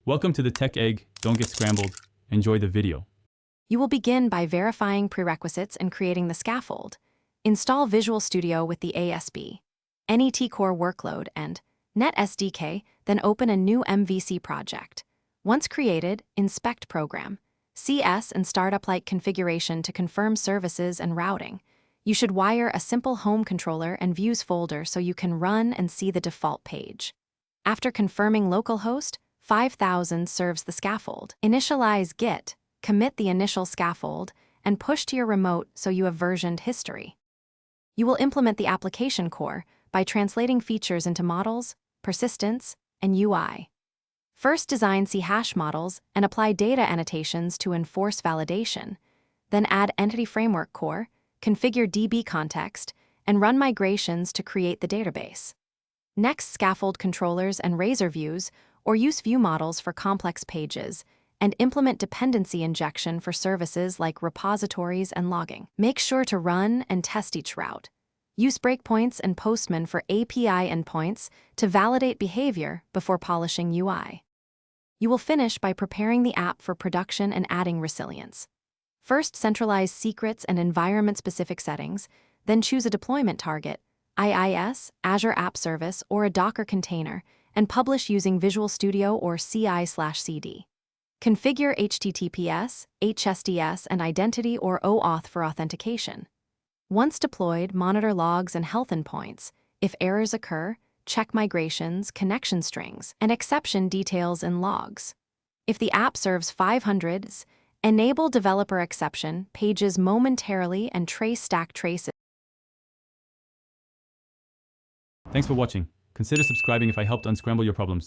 Welcome to the Tech Egg. Don't get scrambled. Enjoy the video. You will begin by verifying prerequisites and creating the scaffold. Install Visual Studio with the ASB, NET Core workload, and Net SDK, then open a new MVC project. Once created, inspect program, CS and startup-like configuration to confirm services and routing. You should wire a simple home controller and views folder so you can run and see the default page. After confirming localhost, 5000 serves the scaffold. Initialize Git, commit the initial scaffold, and push to your remote so you have versioned history. You will implement the application core by translating features into models, persistence, and UI. First design C-hash models and apply data annotations to enforce validation. Then add Entity Framework core, configure DB context, and run migrations to create the database. Next, scaffold controllers and razor views, or use view models for complex pages, and implement dependency injection for services like repositories and logging. Make sure to run and test each route. Use breakpoints and Postman for API endpoints to validate behavior before polishing UI. You will finish by preparing the app for production and adding resilience. First, centralize secrets and environment-specific settings, then choose a deployment target, IIS, Azure App Service, or a Docker container, and publish using Visual Studio or CI/CD. Configure HTTPS, HSDS, and identity or OAuth for authentication. Once deployed, monitor logs and health endpoints. If errors occur, check migrations, connection strings, and exception details in logs. If the app serves 500s, enable developer exception pages momentarily and trace stack traces. Thanks for watching. Consider subscribing if I helped unscramble your problems.